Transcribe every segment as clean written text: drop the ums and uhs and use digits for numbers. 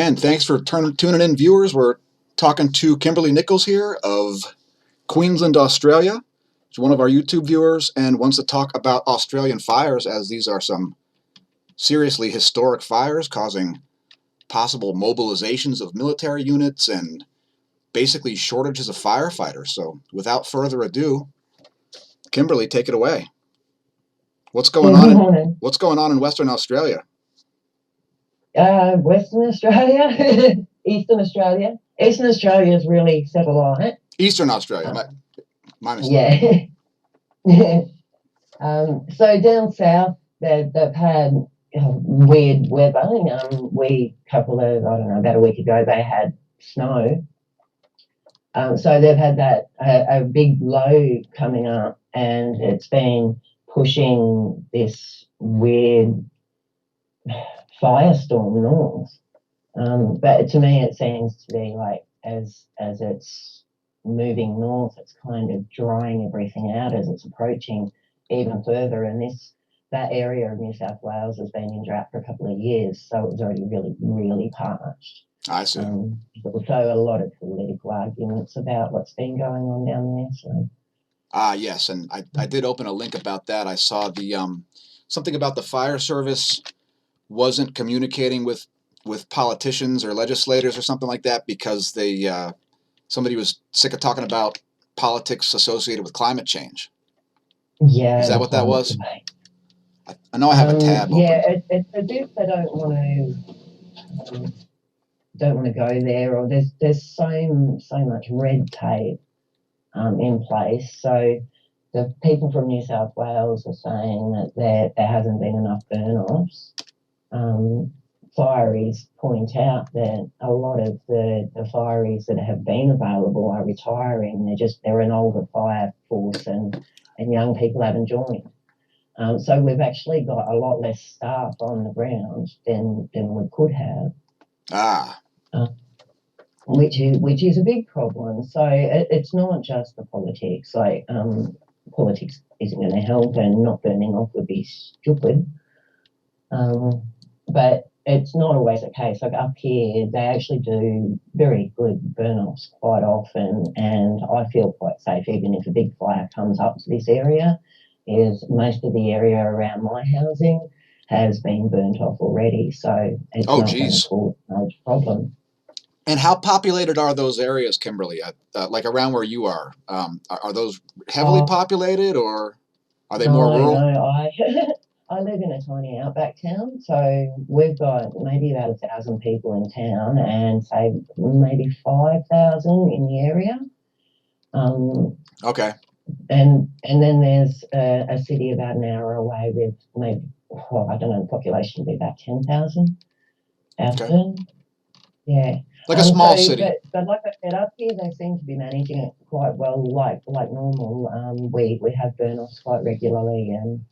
And thanks for tuning in, viewers. We're talking to Kimberly Nichols here of Queensland, Australia. She's one of our YouTube viewers and wants to talk about Australian fires, as these are some seriously historic fires causing possible mobilizations of military units and basically shortages of firefighters. So without further ado, Kimberly, take it away. What's going on in Western Australia? Western Australia, Eastern Australia. Eastern Australia is really satellite. Eastern Australia, my mistake. Yeah. So down south, they've had weird weather. About a week ago, they had snow. So they've had that a big low coming up, and it's been pushing this weird firestorm north. But to me, it seems to be like as it's moving north, it's kind of drying everything out as it's approaching even further. And that area of New South Wales has been in drought for a couple of years, so it was already really, really parched. I see. So a lot of political arguments about what's been going on down there. So. Yes, and I did open a link about that. I saw the something about the fire service wasn't communicating with politicians or legislators or something like that because somebody was sick of talking about politics associated with climate change. Yeah. Is that what that was? I know I have a tab open. Yeah, it's as if they don't want to go there, or there's so much red tape in place. So the people from New South Wales are saying that there hasn't been enough burn-offs. Fireys point out that a lot of the fireys that have been available are retiring. They're an older fire force, and young people haven't joined. So we've actually got a lot less staff on the ground than we could have. Which is a big problem. So it's not just the politics. Like politics isn't going to help, and not burning off would be stupid. But it's not always the case. Like up here, they actually do very good burn-offs quite often, and I feel quite safe even if a big fire comes up to this area. Is most of the area around my housing has been burnt off already, so it's not going to cause a large problem. And how populated are those areas, Kimberly? Like around where you are, are those heavily populated, or are they more rural? No, I live in a tiny outback town, so we've got maybe about 1,000 people in town, and say maybe 5,000 in the area. Okay. And then there's a city about an hour away with maybe, I don't know, the population would be about 10,000. Okay. Yeah. Like a small city. But like I said, up here they seem to be managing it quite well, like normal. We have burn-offs quite regularly, and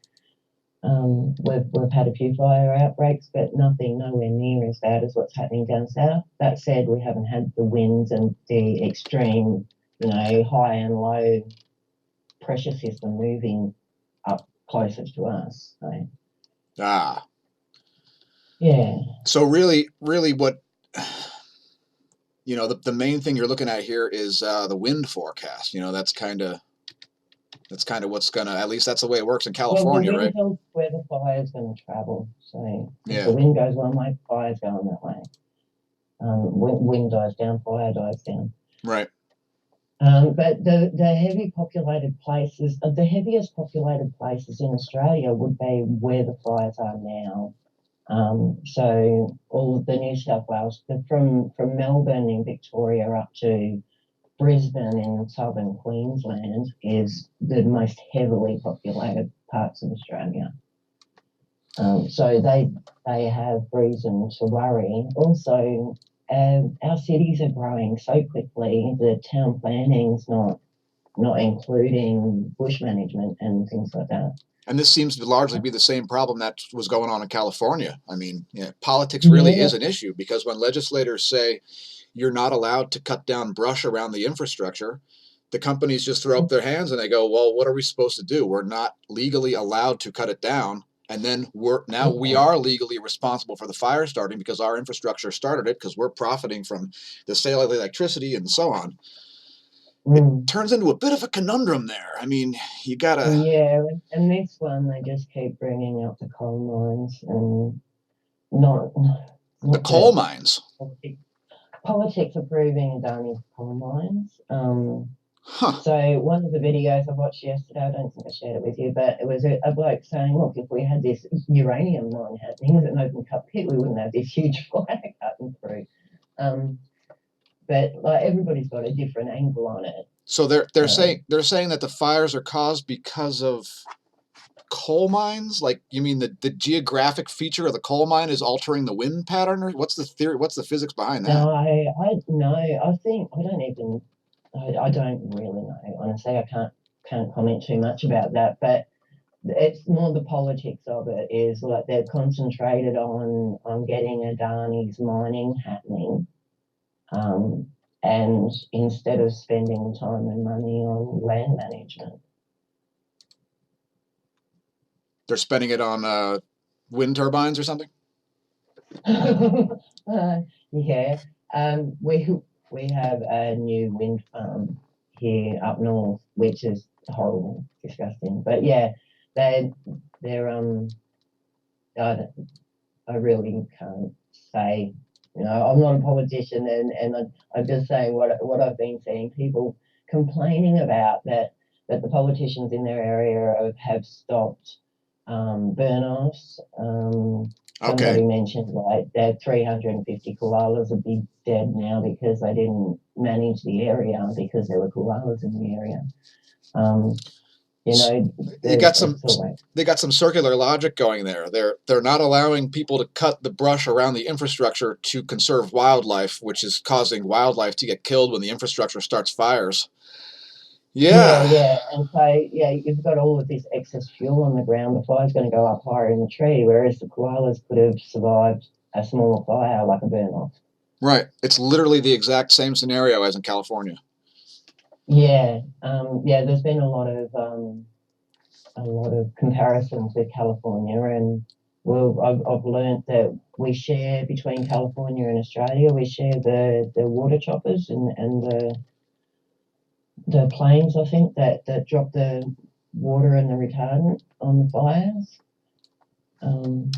we've had a few fire outbreaks, but nowhere near as bad as what's happening down south. That said, we haven't had the winds and the extreme, high and low pressure system moving up closer to us. So. Yeah. So really what, the main thing you're looking at here is the wind forecast. That's kind of what's gonna, at least that's the way it works in California, right? The wind tells where the fire's going to travel. So if the wind goes one way, fire's going that way. Wind dies down, fire dies down. Right. But the heaviest populated places in Australia would be where the fires are now. So all of the New South Wales, from Melbourne in Victoria up to Brisbane in southern Queensland, is the most heavily populated parts of Australia. So they have reason to worry. Also, our cities are growing so quickly. The town planning's not including bush management and things like that. And this seems to largely be the same problem that was going on in California. I mean, politics really is an issue, because when legislators say you're not allowed to cut down brush around the infrastructure, the companies just throw up their hands and they go, well, what are we supposed to do? We're not legally allowed to cut it down. And then we are legally responsible for the fire starting because our infrastructure started it because we're profiting from the sale of the electricity and so on. It turns into a bit of a conundrum there. I mean, you gotta. Yeah, and this one they just keep bringing up the coal mines and not The coal mines. Politics approving Adani's coal mines. Huh. So one of the videos I watched yesterday, I don't think I shared it with you, but it was a bloke saying, look, if we had this uranium mine happening with an open cut pit, we wouldn't have this huge fire cutting through. But like everybody's got a different angle on it. So they're saying that the fires are caused because of coal mines. Like, you mean the geographic feature of the coal mine is altering the wind pattern, or what's the theory? What's the physics behind that? No, I think I don't even I don't really know. Honestly, I can't comment too much about that, but it's more the politics of it is like they're concentrated on getting Adani's mining happening, and instead of spending time and money on land management. They're spending it on wind turbines or something? Yeah. We have a new wind farm here up north, which is horrible, disgusting. But yeah, they're I really can't say. You know, I'm not a politician, and I'm just saying what I've been seeing people complaining about that the politicians in their area have stopped burn-offs. Somebody mentioned like that 350 koalas would be dead now because they didn't manage the area because there were koalas in the area. You know, they got some circular logic going there. They're not allowing people to cut the brush around the infrastructure to conserve wildlife, which is causing wildlife to get killed when the infrastructure starts fires. Yeah. And so, yeah, you've got all of this excess fuel on the ground. The fire's going to go up higher in the tree, whereas the koalas could have survived a smaller fire like a burn-off. Right. It's literally the exact same scenario as in California. Yeah. There's been a lot of comparisons with California, and I've learned that we share between California and Australia. We share the water choppers and the planes, I think, that drop the water and the retardant on the fires. And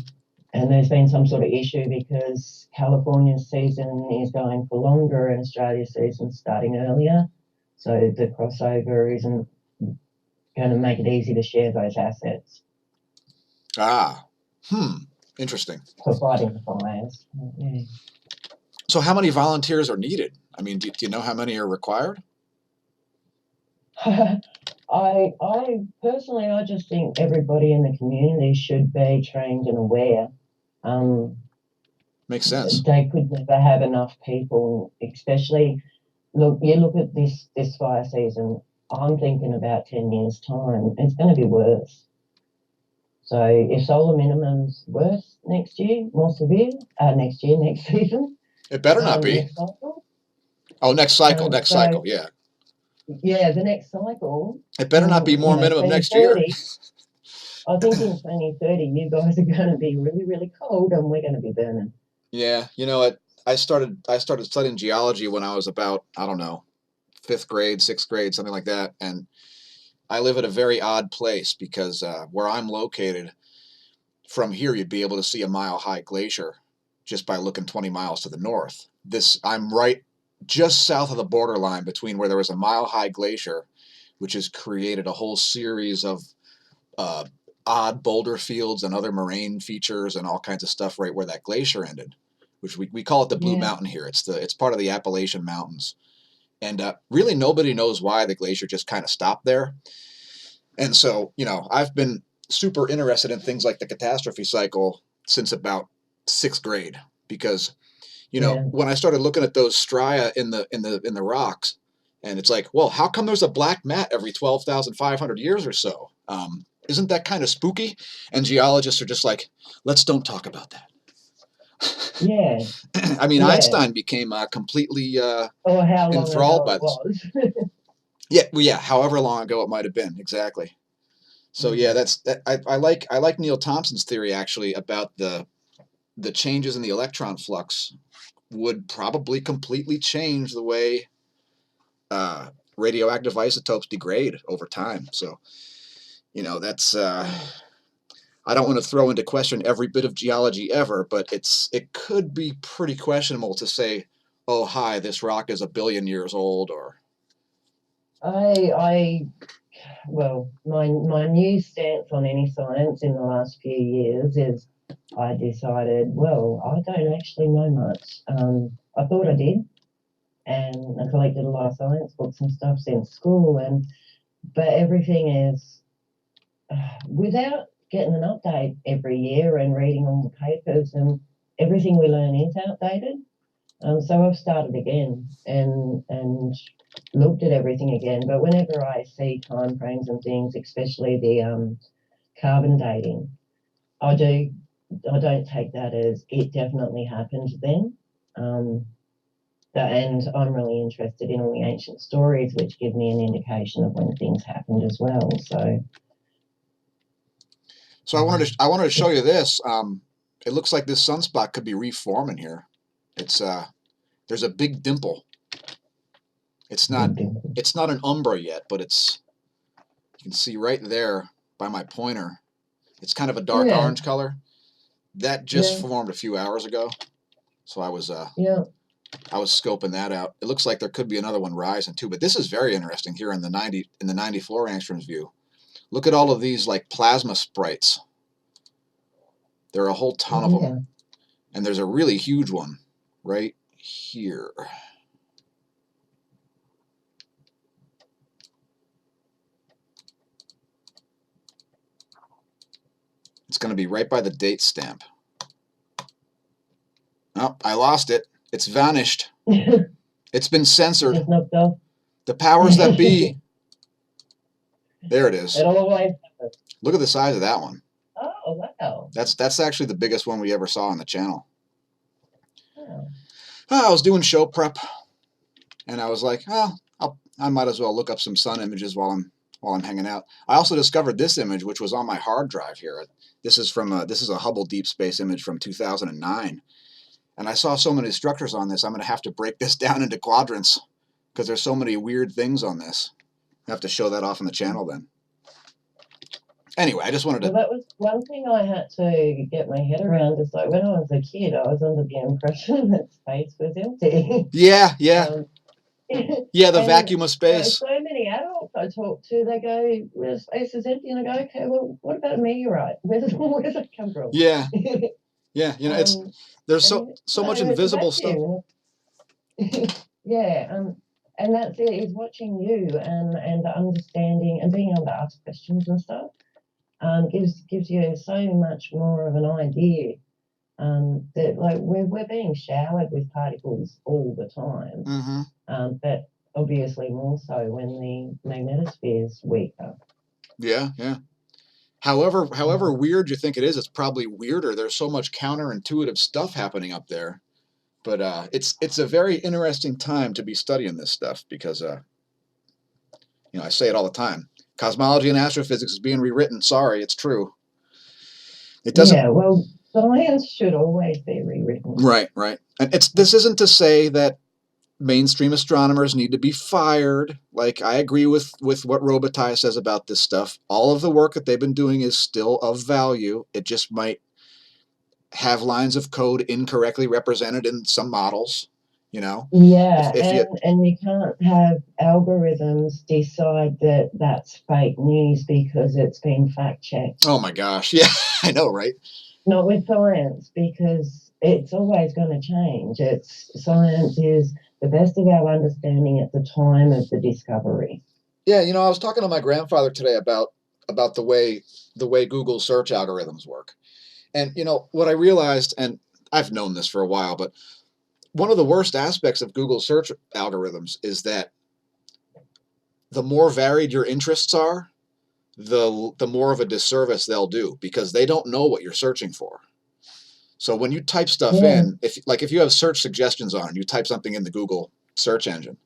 there's been some sort of issue because California's season is going for longer and Australia's season's starting earlier. So the crossover isn't going to make it easy to share those assets. Interesting. For fighting the fires. Yeah. So how many volunteers are needed? I mean, do you know how many are required? I personally, I just think everybody in the community should be trained and aware. Makes sense. They could never have enough people, especially look at this fire season. I'm thinking about 10 years' time, it's going to be worse. So if solar minimum's worse next year, more severe, next season. It better not be. Next cycle. Oh, next cycle, yeah. Yeah, the next cycle. It better not be more minimum next year. I think in 2030, you guys are going to be really, really cold, and we're going to be burning. Yeah, you know what? I started studying geology when I was about, I don't know, 5th grade, 6th grade, something like that. And I live at a very odd place because where I'm located, from here you'd be able to see a mile-high glacier just by looking 20 miles to the north. I'm right just south of the borderline between where there was a mile-high glacier, which has created a whole series of odd boulder fields and other moraine features and all kinds of stuff right where that glacier ended, which we call it the Blue Mountain here. It's part of the Appalachian Mountains. And really nobody knows why the glacier just kind of stopped there. And so, I've been super interested in things like the catastrophe cycle since about 6th grade because, when I started looking at those stria in the rocks, and it's like, well, how come there's a black mat every 12,500 years or so? Isn't that kind of spooky? And geologists are just like, let's don't talk about that. Yeah. I mean, Einstein became completely enthralled by this. Was. Yeah, however long ago it might have been, exactly. So yeah, I like Neil Thompson's theory actually about the changes in the electron flux would probably completely change the way radioactive isotopes degrade over time. So that's I don't want to throw into question every bit of geology ever, but it could be pretty questionable to say, oh hi, this rock is 1 billion years old, or I well, my new stance on any science in the last few years is I decided, well, I don't actually know much. I thought I did, and I collected a lot of science books and stuff since school, but everything is without getting an update every year and reading all the papers, and everything we learn is outdated. So I've started again and looked at everything again. But whenever I see time frames and things, especially the carbon dating, I do I don't take that as it definitely happened then. Um, and I'm really interested in all the ancient stories, which give me an indication of when things happened as well. so I wanted to show you this. It looks like this sunspot could be reforming here. It's there's a big dimple. It's not it's not an umbra yet, but you can see right there by my pointer. It's kind of a dark yeah, orange color. That just yeah, formed a few hours ago. So yeah, I was scoping that out. It looks like there could be another one rising too, but this is very interesting here in the 94 angstroms view. Look at all of these like plasma sprites. There are a whole ton of yeah. them, and there's a really huge one right here. It's going to be right by the date stamp. Oh, I lost it. It's vanished. It's been censored. Just knocked off. The powers that be. There it is. It always happens. Look at the size of that one. Oh, wow. That's actually the biggest one we ever saw on the channel. Oh. I was doing show prep, and I was like, oh, I might as well look up some sun images while I'm hanging out. I also discovered this image, which was on my hard drive here. This is a Hubble Deep Space image from 2009, and I saw so many structures on this. I'm going to have to break this down into quadrants because there's so many weird things on this. I have to show that off on the channel then. Anyway, I just wanted to. Well, that was one thing I had to get my head around. Is like when I was a kid, I was under the impression that space was empty. Yeah, yeah. Yeah, the and vacuum of space. so many adults I talk to, they go, well, space is empty. And I go, okay, well, what about a meteorite? Where does it come from? Yeah. Yeah, there's so much invisible stuff. Yeah, and that's it, is watching you and understanding and being able to ask questions and stuff. Gives you so much more of an idea that like we're being showered with particles all the time, but obviously more so when the magnetosphere is weaker. Yeah, yeah. However weird you think it is, it's probably weirder. There's so much counterintuitive stuff happening up there, but it's a very interesting time to be studying this stuff because I say it all the time. Cosmology and astrophysics is being rewritten. Sorry, it's true. It doesn't. Yeah, well, science should always be rewritten. Right, right. And this isn't to say that mainstream astronomers need to be fired. Like, I agree with what Robitaille says about this stuff. All of the work that they've been doing is still of value. It just might have lines of code incorrectly represented in some models. Yeah, if and you can't have algorithms decide that that's fake news because it's been fact checked. Oh my gosh, yeah, I know, right? Not with science, because it's always going to change. Science is the best of our understanding at the time of the discovery. Yeah, I was talking to my grandfather today about the way Google search algorithms work. And what I realized, and I've known this for a while, but one of the worst aspects of Google search algorithms is that the more varied your interests are, the more of a disservice they'll do because they don't know what you're searching for. So when you type stuff in, if you have search suggestions on and you type something in the Google search engine,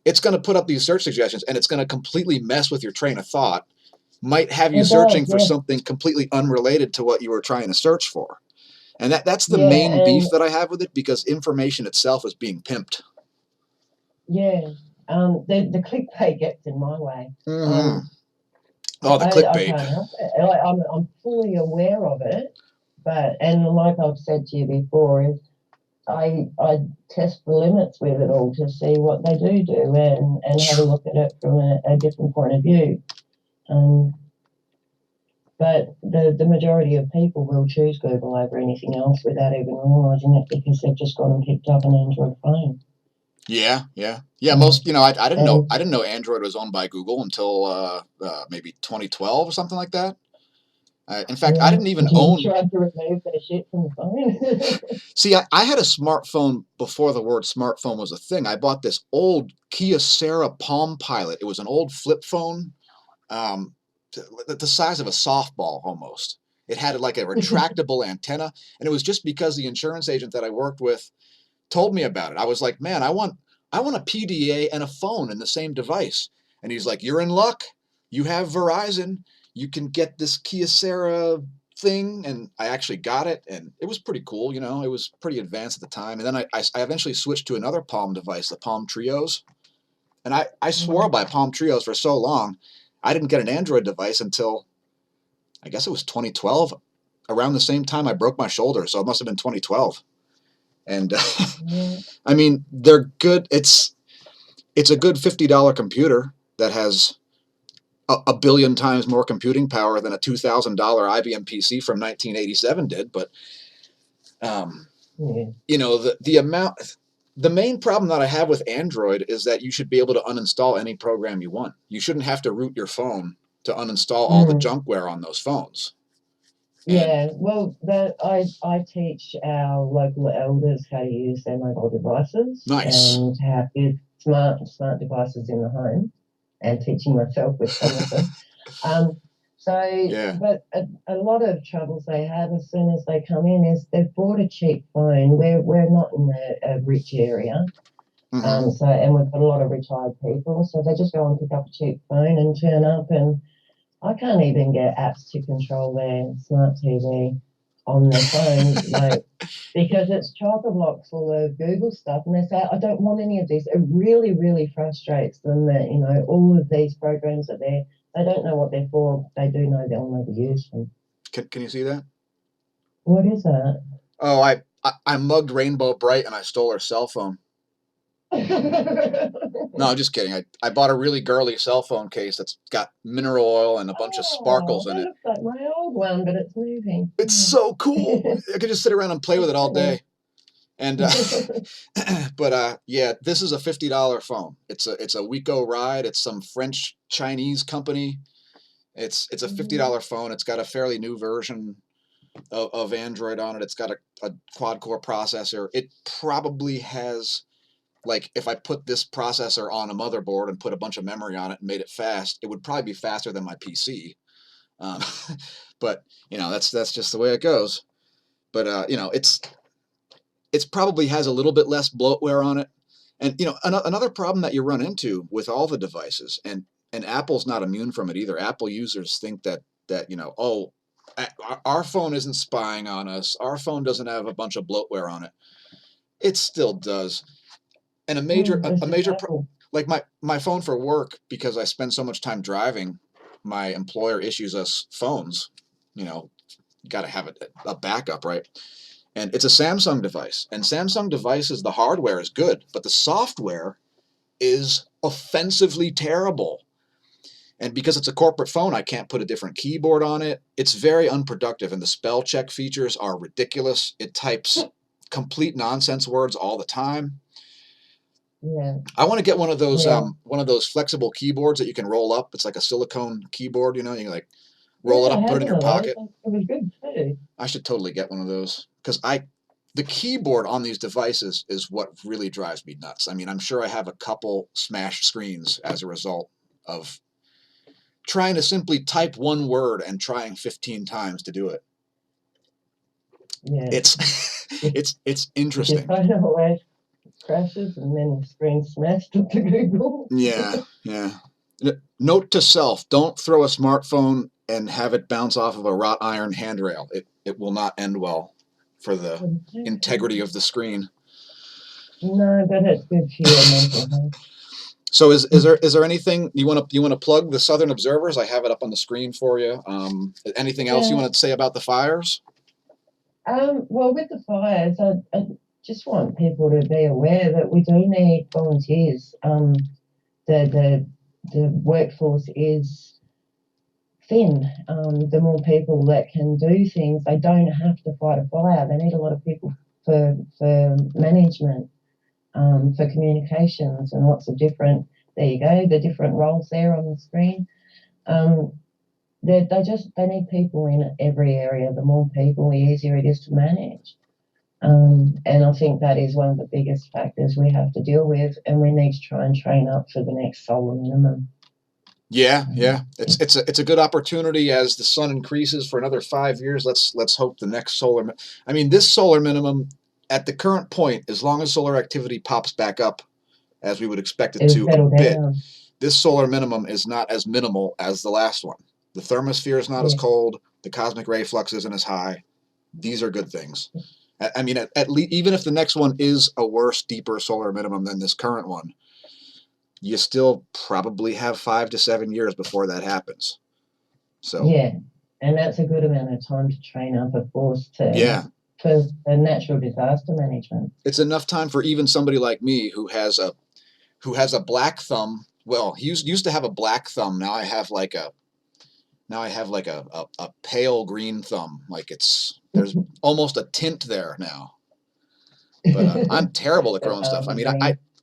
it's going to put up these search suggestions and it's going to completely mess with your train of thought might have you It searching does, for yeah. something completely unrelated to what you were trying to search for. And that's the Yeah, main and beef that I have with it, because information itself is being pimped. yeah, the clickbait gets in my way. Mm-hmm. Um, Oh, the I clickbait. can't help it. I'm fully aware of it, but and like I've said to you before, is I test the limits with it all to see what they do and have a look at it from a different point of view. Um, but the majority of people will choose Google over anything else without even realising it because they've just gone and picked up an Android phone. Yeah, yeah, yeah. Um, Most, I didn't know, and Android was owned by Google until maybe 2012 or something like that. In fact, I yeah, didn't even until they own. tried to remove their shit from the phone. See, I had a smartphone before the word smartphone was a thing. I bought this old Kyocera Palm Pilot. It was an old flip phone, um, the size of a softball almost. It had like a retractable antenna, and it was just because the insurance agent that I worked with told me about it. I was like, man, I want a PDA and a phone in the same device. And he's like, you're in luck. You have Verizon. You can get this Kyocera thing. And I actually got it, and it was pretty cool. It was pretty advanced at the time. And then I eventually switched to another Palm device, the Palm Trios. And I swore Mm. by Palm Trios for so long. I didn't get an Android device until I guess it was 2012, around the same time I broke my shoulder. So it must have been 2012. And Yeah. I mean, they're good. It's a good $50 computer that has a billion times more computing power than a $2,000 IBM PC from 1987 did. But um, Yeah. the main problem that I have with Android is that you should be able to uninstall any program you want. You shouldn't have to root your phone to uninstall all the Mm. junkware on those phones. And Yeah, well, I teach our local elders how to use their mobile devices nice, and how to use smart devices in the home, and teaching myself with some of them. Um, so, yeah, but a lot of troubles they have as soon as they come in is they've bought a cheap phone. We're not in a rich area, mm-hmm. so and we've got a lot of retired people, so they just go and pick up a cheap phone and turn up and I can't even get apps to control their smart TV on their phone, like because it's chock a block full of Google stuff, and they say I don't want any of this. It really, really frustrates them that all of these programs are there. They don't know what they're for. They do know they'll never use them. Can you see that? What is that? Oh, I mugged Rainbow Bright and I stole her cell phone. No, I'm just kidding. I bought a really girly cell phone case that's got mineral oil and a bunch of Oh, sparkles in that it. looks like my old one, but it's moving. It's Oh. so cool. I could just sit around and play with it all Definitely. day. And but yeah, this is a $50 phone. It's a Wico Ride. It's some French Chinese company. It's a $50 phone. It's got a fairly new version of Android on it. It's got a quad core processor. It probably has, like, if I put this processor on a motherboard and put a bunch of memory on it and made it fast, it would probably be faster than my PC. Um, but that's just the way it goes. But it's probably has a little bit less bloatware on it. And another problem that you run into with all the devices, and Apple's not immune from it either. Apple users think that oh, our phone isn't spying on us. Our phone doesn't have a bunch of bloatware on it. It still does. And a major It's a just major Apple. like my phone for work, because I spend so much time driving. My employer issues us phones. You know, got to have a backup, right? And it's a Samsung device. And Samsung devices, the hardware is good, but the software is offensively terrible. And because it's a corporate phone, I can't put a different keyboard on it. It's very unproductive, and the spell check features are ridiculous. It types complete nonsense words all the time. Yeah, I want to get yeah, one of those flexible keyboards that you can roll up. It's like a silicone keyboard, you can like roll it yeah. I up, put had it in one your of those. pocket. It was good too. I should totally get one of those, because the keyboard on these devices is what really drives me nuts. I mean, I'm sure I have a couple smashed screens as a result of trying to simply type one word and trying 15 times to do it. Yeah. It's it's If your interesting. phone always crashes and then your screen smashed into Google. Yeah, yeah. Note to self: don't throw a smartphone and have it bounce off of a wrought iron handrail. It will not end well for the integrity of the screen. No, but it's good for your mental health. So is there anything you want to plug the Southern Observers? I have it up on the screen for you. Anything else you Yeah. want to say about the fires? Well, with the fires, I just want people to be aware that we do need volunteers. The workforce is thin. The more people that can do things, they don't have to fight a fire. They need a lot of people for management, for communications, and lots of different. There you go, the different roles there on the screen. Um, they need people in every area. The more people, the easier it is to manage. And I think that is one of the biggest factors we have to deal with, and we need to try and train up for the next solar minimum. Yeah, it's a good opportunity as the sun increases for another 5 years. Let's hope the next solar. I mean, this solar minimum at the current point, as long as solar activity pops back up, as we would expect it It'll to a settle bit, down. this solar minimum is not as minimal as the last one. The thermosphere is not as Yeah. cold. The cosmic ray flux isn't as high. These are good things. I mean, at least even if the next one is a worse, deeper solar minimum than this current one, you still probably have 5 to 7 years before that happens. So Yeah, and that's a good amount of time to train up a force yeah, for natural disaster management. it's enough time for even somebody like me who has a black thumb. Well, he used to have a black thumb. Now I have like a pale green thumb. Like there's almost a tint there now. But I'm terrible at growing stuff. I mean,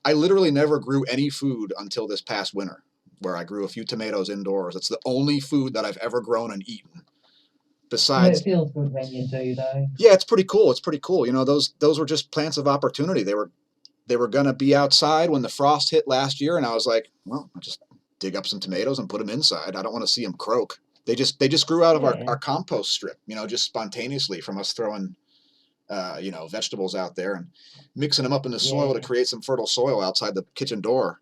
I literally never grew any food until this past winter, where I grew a few tomatoes indoors. It's the only food that I've ever grown and eaten. Besides, It feels good when you do, though. yeah, it's pretty cool. It's pretty cool. Those were just plants of opportunity. They were gonna be outside when the frost hit last year, and I was like, well, I'll just dig up some tomatoes and put them inside. I don't want to see them croak. They just grew out of Yeah, our compost strip, just spontaneously from us throwing vegetables out there and mixing them up in the soil to yeah. create some fertile soil outside the kitchen door.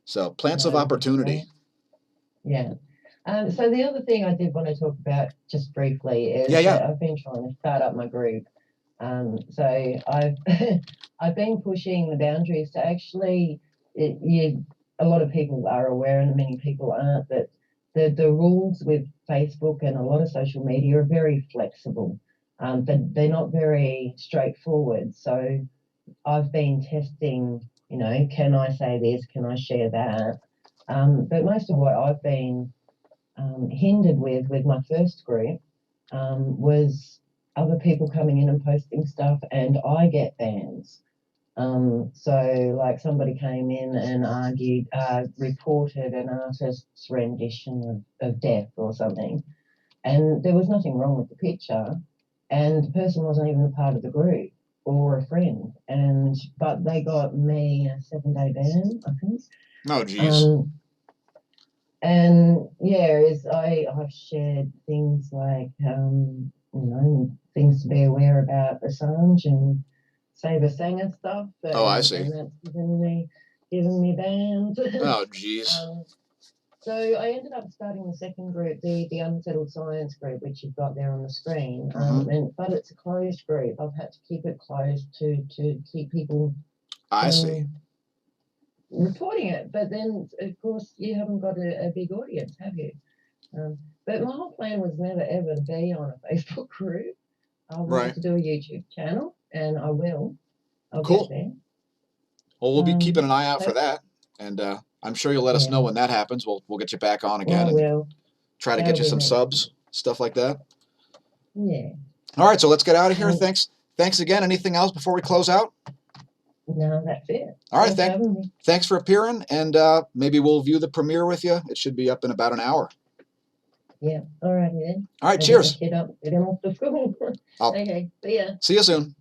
So plants of No, that's opportunity. great. Yeah. So the other thing I did want to talk about just briefly Yeah, is yeah. that I've been trying to start up my group. So I've I've been pushing the boundaries to actually, a lot of people are aware and many people aren't, that the rules with Facebook and a lot of social media are very flexible. They're not very straightforward. So I've been testing, can I say this? Can I share that? But most of what I've been hindered with my first group was other people coming in and posting stuff, and I get bans. So, like, somebody came in and reported an artist's rendition of Death or something, and there was nothing wrong with the picture, and the person wasn't even a part of the group or a friend, but they got me a 7-day ban, I think. Oh, geez. Um, and yeah, I've shared things like things to be aware about Assange and Saber Sanger stuff, Oh, I see. and that's given me bans. Oh, geez. So I ended up starting the second group, the Unsettled Science group, which you've got there on the screen. But it's a closed group. I've had to keep it closed to keep people I see. from reporting it. But then, of course, you haven't got a big audience, have you? But my whole plan was never ever to be on a Facebook group. I wanted Right. to do a YouTube channel, and I will. I'll get Cool. there. Well, we'll be keeping an eye out for So that, and I'm sure you'll let us know yeah, when that happens. We'll get you back on well, again I and will. try to get That'll you be some next. subs, stuff like that. Yeah. All right, so let's get out of here. Um, Thanks again. Anything else before we close out? no, that's it. All right, Thanks for having me. thanks for appearing, and maybe we'll view the premiere with you. It should be up in about an hour. Yeah. All righty then. All right, I'll get my cheers. kid up, get him off to school. I'll Okay. See ya. see you soon.